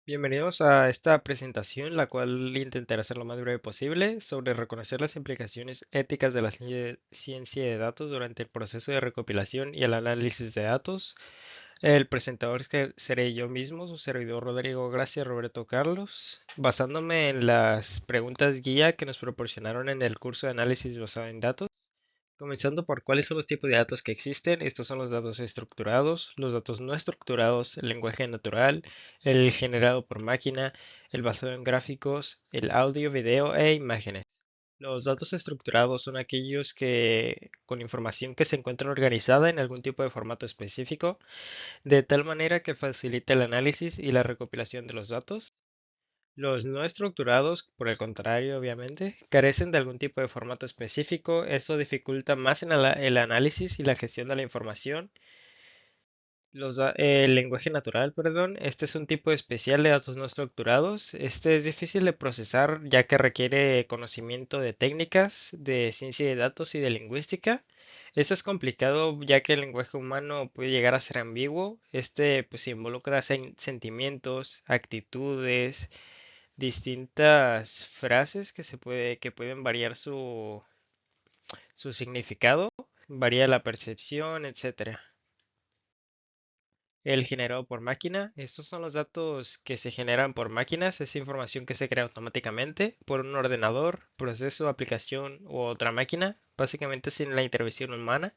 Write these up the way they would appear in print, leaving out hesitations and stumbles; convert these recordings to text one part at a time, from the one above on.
Bienvenidos a esta presentación, la cual intentaré hacer lo más breve posible sobre reconocer las implicaciones éticas de la ciencia de datos durante el proceso de recopilación y el análisis de datos. El presentador seré yo mismo, su servidor Rodrigo Gracia Roberto Carlos, basándome en las preguntas guía que nos proporcionaron en el curso de análisis basado en datos. Comenzando por cuáles son los tipos de datos que existen. Estos son los datos estructurados, los datos no estructurados, el lenguaje natural, el generado por máquina, el basado en gráficos, el audio, video e imágenes. Los datos estructurados son aquellos que con información que se encuentra organizada en algún tipo de formato específico, de tal manera que facilita el análisis y la recopilación de los datos. Los no estructurados, por el contrario, obviamente, carecen de algún tipo de formato específico. Esto dificulta más en el análisis y la gestión de la información. El lenguaje natural, perdón, este es un tipo especial de datos no estructurados. Este es difícil de procesar ya que requiere conocimiento de técnicas de ciencia de datos y de lingüística. Este es complicado ya que el lenguaje humano puede llegar a ser ambiguo. Este pues involucra sentimientos, actitudes, distintas frases que pueden variar su significado, varía la percepción, etcétera. El generado por máquina, estos son los datos que se generan por máquinas, es información que se crea automáticamente por un ordenador, proceso, aplicación u otra máquina, básicamente sin la intervención humana.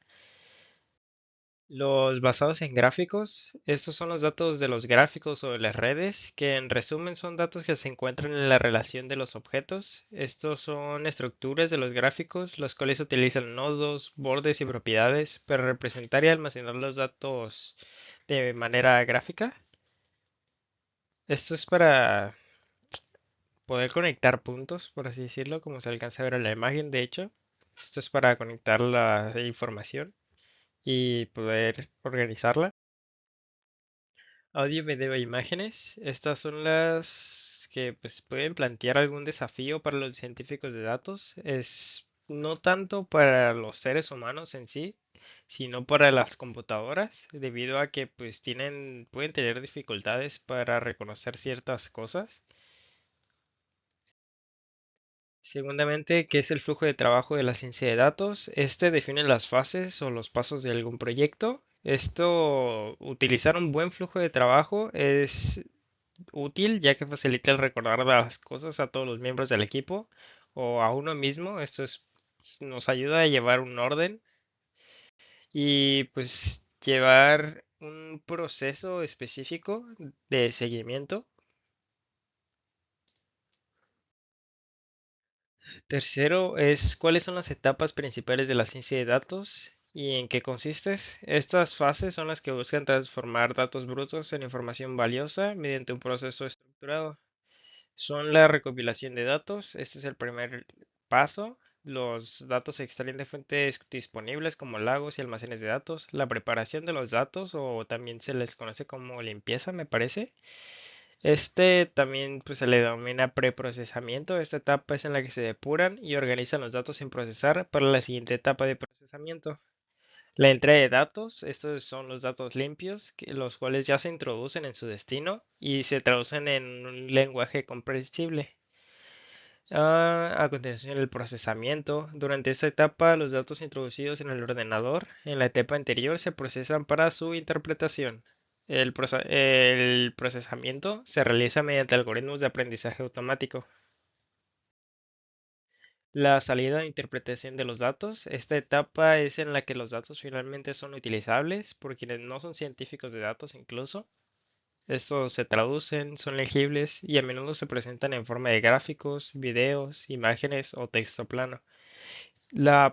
Los basados en gráficos, estos son los datos de los gráficos o de las redes, que en resumen son datos que se encuentran en la relación de los objetos. Estos son estructuras de los gráficos, los cuales utilizan nodos, bordes y propiedades para representar y almacenar los datos de manera gráfica. Esto es para poder conectar puntos, por así decirlo, como se alcanza a ver en la imagen, de hecho. Esto es para conectar la información y poder organizarla. Audio, video e imágenes. Estas son las que pues, pueden plantear algún desafío para los científicos de datos. Es no tanto para los seres humanos en sí, sino para las computadoras, debido a que pues pueden tener dificultades para reconocer ciertas cosas. Segundamente, ¿qué es el flujo de trabajo de la ciencia de datos? Este define las fases o los pasos de algún proyecto. Utilizar un buen flujo de trabajo es útil ya que facilita el recordar las cosas a todos los miembros del equipo o a uno mismo. Nos ayuda a llevar un orden y pues llevar un proceso específico de seguimiento. Tercero es cuáles son las etapas principales de la ciencia de datos y en qué consiste. Estas fases son las que buscan transformar datos brutos en información valiosa mediante un proceso estructurado. Son la recopilación de datos. Este es el primer paso. Los datos se extraen de fuentes disponibles como lagos y almacenes de datos. La preparación de los datos, o también se les conoce como limpieza, me parece. Este también pues, se le denomina preprocesamiento. Esta etapa es en la que se depuran y organizan los datos sin procesar para la siguiente etapa de procesamiento. La entrega de datos, estos son los datos limpios, los cuales ya se introducen en su destino y se traducen en un lenguaje comprensible. A continuación, el procesamiento. Durante esta etapa, los datos introducidos en el ordenador en la etapa anterior se procesan para su interpretación. El procesamiento se realiza mediante algoritmos de aprendizaje automático. La salida de interpretación de los datos. Esta etapa es en la que los datos finalmente son utilizables por quienes no son científicos de datos incluso. Estos se traducen, son legibles y a menudo se presentan en forma de gráficos, videos, imágenes o texto plano. La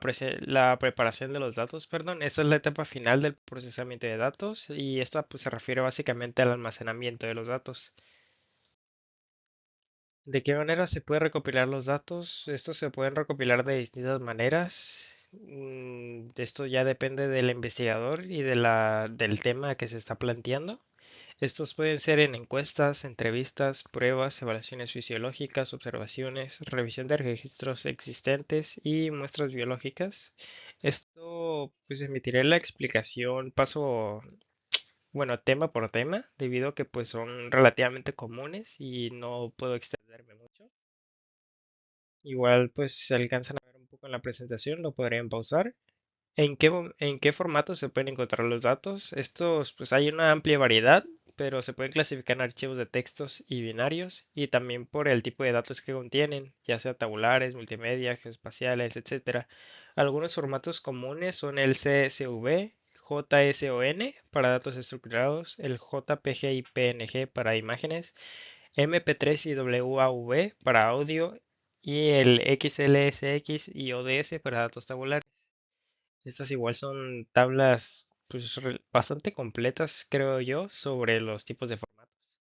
preparación de los datos, perdón, esta es la etapa final del procesamiento de datos y esta pues, se refiere básicamente al almacenamiento de los datos. ¿De qué manera se puede recopilar los datos? Estos se pueden recopilar de distintas maneras. Esto ya depende del investigador y del tema que se está planteando. Estos pueden ser en encuestas, entrevistas, pruebas, evaluaciones fisiológicas, observaciones, revisión de registros existentes y muestras biológicas. Esto pues emitiré la explicación bueno, tema por tema, debido a que pues son relativamente comunes y no puedo extenderme mucho. Igual pues si alcanzan a ver un poco en la presentación, lo podrían pausar. En qué formato se pueden encontrar los datos? Estos, pues hay una amplia variedad, pero se pueden clasificar en archivos de textos y binarios, y también por el tipo de datos que contienen, ya sea tabulares, multimedia, geoespaciales, etcétera. Algunos formatos comunes son el CSV, JSON para datos estructurados, el JPG y PNG para imágenes, MP3 y WAV para audio, y el XLSX y ODS para datos tabulares. Estas igual son tablas pues, bastante completas, creo yo, sobre los tipos de formatos.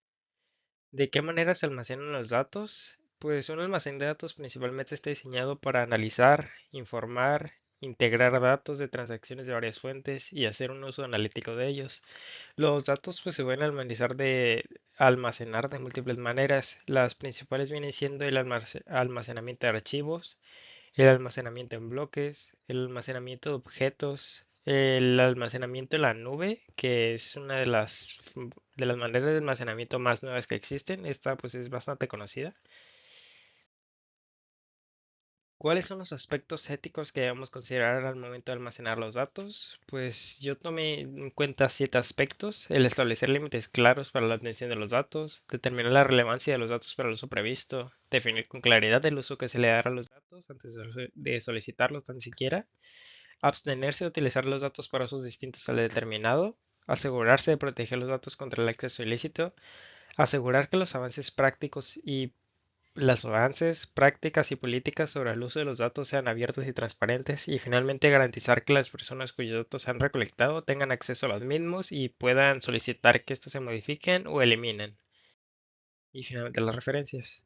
¿De qué manera se almacenan los datos? Pues un almacén de datos principalmente está diseñado para analizar, informar, integrar datos de transacciones de varias fuentes y hacer un uso analítico de ellos. Los datos pues se pueden almacenar de múltiples maneras. Las principales vienen siendo el almacenamiento de archivos, el almacenamiento en bloques, el almacenamiento de objetos, el almacenamiento en la nube, que es una de las maneras de almacenamiento más nuevas que existen. Esta pues es bastante conocida. ¿Cuáles son los aspectos éticos que debemos considerar al momento de almacenar los datos? Pues yo tomé en cuenta 7 aspectos: el establecer límites claros para la obtención de los datos, determinar la relevancia de los datos para el uso previsto, definir con claridad el uso que se le dará a los datos antes de solicitarlos tan siquiera, abstenerse de utilizar los datos para usos distintos al determinado, asegurarse de proteger los datos contra el acceso ilícito, asegurar que los avances, prácticas y políticas sobre el uso de los datos sean abiertos y transparentes, y finalmente garantizar que las personas cuyos datos se han recolectado tengan acceso a los mismos y puedan solicitar que estos se modifiquen o eliminen. Y finalmente las referencias.